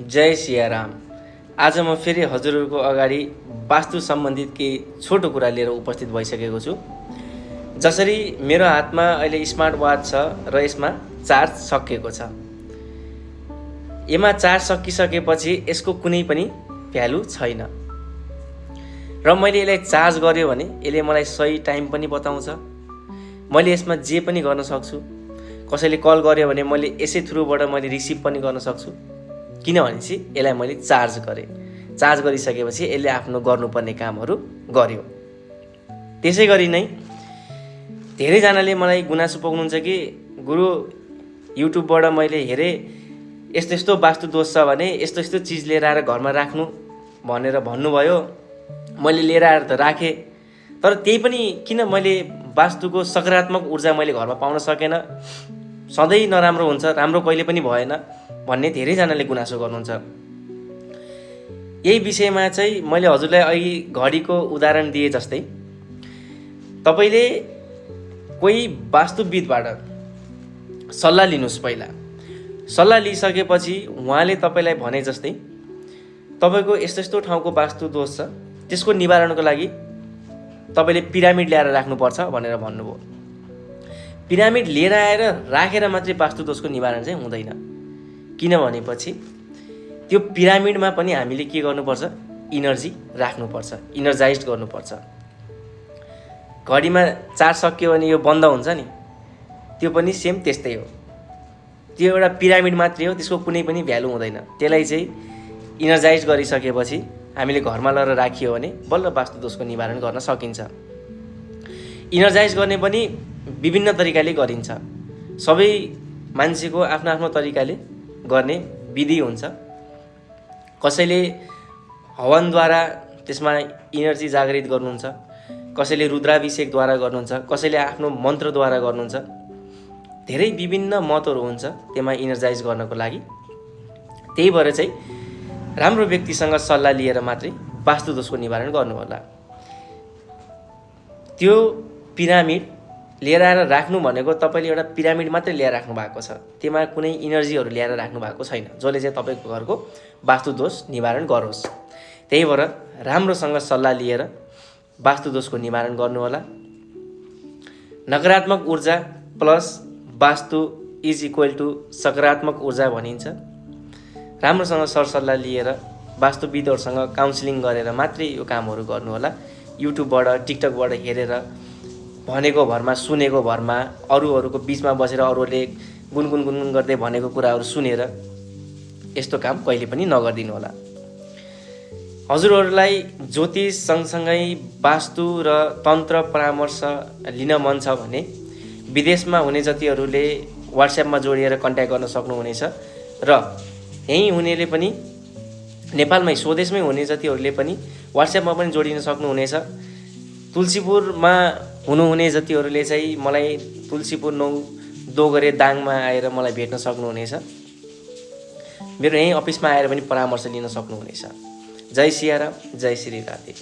जय सियाराम। आज म फेरि हजुरहरूको अगाडि वास्तु सम्बन्धित केही छोटो कुरा लिएर उपस्थित भइसकेको छु। जसरी मेरो हातमा अहिले स्मार्ट वाच छ र यसमा चार्ज सकिएको छ। यसमा चार्ज सकिसकेपछि यसको कुनै पनि भ्यालु छैन र मैले यसलाई चार्ज गर्यो भने यसले मलाई सही टाइम पनि बताउँछ। मैले यसमा जे पनि गर्न सक्छु। कसैले कल गर्यो भने मैले यसै थ्रुबाट मैले रिसिभ पनि गर्न सक्छु, किनभनेपछि यसलाई मैले चार्ज गरेँ। चार्ज गरिसकेपछि यसले आफ्नो गर्नुपर्ने कामहरू गर्यो। त्यसै गरी नै धेरैजनाले मलाई गुनासो पोख्नुहुन्छ कि गुरु युट्युबबाट मैले हेरेँ यस्तो यस्तो वास्तु दोष छ भने यस्तो यस्तो चिज लिएर आएर घरमा राख्नु भनेर भन्नुभयो। मैले लिएर आएर त राखेँ, तर त्यही पनि किन मैले वास्तुको सकारात्मक ऊर्जा मैले घरमा पाउन सकेन, सधैँ नराम्रो हुन्छ, राम्रो कहिले पनि भएन भन्ने धेरैजनाले गुनासो गर्नुहुन्छ। यही विषयमा चाहिँ मैले हजुरलाई अघि घडीको उदाहरण दिए जस्तै तपाईँले कोही वास्तुविदबाट सल्लाह लिनुहोस्। पहिला सल्लाह लिइसकेपछि उहाँले तपाईँलाई भने जस्तै तपाईँको यस्तो यस्तो ठाउँको वास्तु दोष छ, त्यसको निवारणको लागि तपाईँले पिरामिड ल्याएर राख्नुपर्छ भनेर भन्नुभयो। पिरामिड लिएर आएर राखेर मात्रै वास्तु दोषको निवारण चाहिँ हुँदैन, किनभनेपछि त्यो पिरामिडमा पनि हामीले के गर्नुपर्छ, इनर्जी राख्नुपर्छ, इनर्जाइज गर्नुपर्छ। घडीमा चार्ज सकियो भने यो बन्द हुन्छ नि, त्यो पनि सेम त्यस्तै हो। त्यो एउटा पिरामिड मात्रै हो, त्यसको कुनै पनि भ्यालु हुँदैन। त्यसलाई चाहिँ इनर्जाइज गरिसकेपछि हामीले घरमा लगेर राखियो भने बल्ल वास्तु दोषको निवारण गर्न सकिन्छ। इनर्जाइज गर्ने पनि विभिन्न तरिकाले गरिन्छ। सबै मान्छेको आफ्नो आफ्नो तरिकाले गर्ने विधि हुन्छ। कसैले हवनद्वारा त्यसमा इनर्जी जागृत गर्नुहुन्छ, कसैले रुद्राभिषेकद्वारा गर्नुहुन्छ, कसैले आफ्नो मन्त्रद्वारा गर्नुहुन्छ। धेरै विभिन्न मतहरू हुन्छ त्यसमा इनर्जाइज गर्नको लागि। त्यही भएर चाहिँ राम्रो व्यक्तिसँग सल्लाह लिएर मात्रै वास्तु दोषको निवारण गर्नु होला। त्यो पिरामिड लिएर आएर राख्नु भनेको तपाईँले एउटा पिरामिड मात्रै ल्याएर राख्नु भएको छ, त्यसमा कुनै इनर्जीहरू ल्याएर राख्नु भएको छैन जसले चाहिँ तपाईँको घरको वास्तु दोष निवारण गरोस्। त्यही भएर राम्रोसँग सल्लाह लिएर वास्तु दोषको निवारण गर्नुहोला। नकारात्मक ऊर्जा plus vastu is equal to सकारात्मक ऊर्जा भनिन्छ। राम्रोसँग सरसल्लाह लिएर वास्तुविदहरूसँग काउन्सिलिङ गरेर मात्रै यो कामहरू गर्नुहोला। युट्युबबाट टिकटकबाट हेरेर भनेको भरमा सुनेको भरमा अरूहरूको बिचमा बसेर अरूहरूले गुनगुन गुनगुन गर्दै भनेको कुराहरू सुनेर यस्तो काम कहिले पनि नगरिदिनु होला। हजुरहरूलाई ज्योतिष सँगसँगै वास्तु र तन्त्र परामर्श लिन मन छ भने विदेशमा हुने जतिहरूले व्हाट्सएपमा जोडिएर कन्ट्याक्ट गर्न सक्नुहुनेछ र यहीँ हुनेले पनि नेपालमै स्वदेशमै हुने जतिहरूले पनि व्हाट्सएपमा पनि जोडिन सक्नुहुनेछ। तुलसीपुरमा हुनुहुने जतिहरूले चाहिँ मलाई तुलसीपुर 9 दोगरे दाङमा आएर मलाई भेट्न सक्नुहुनेछ। मेरो यहीँ अफिसमा आएर पनि परामर्श लिन सक्नुहुनेछ। जय सियाराम, जय श्री राधे।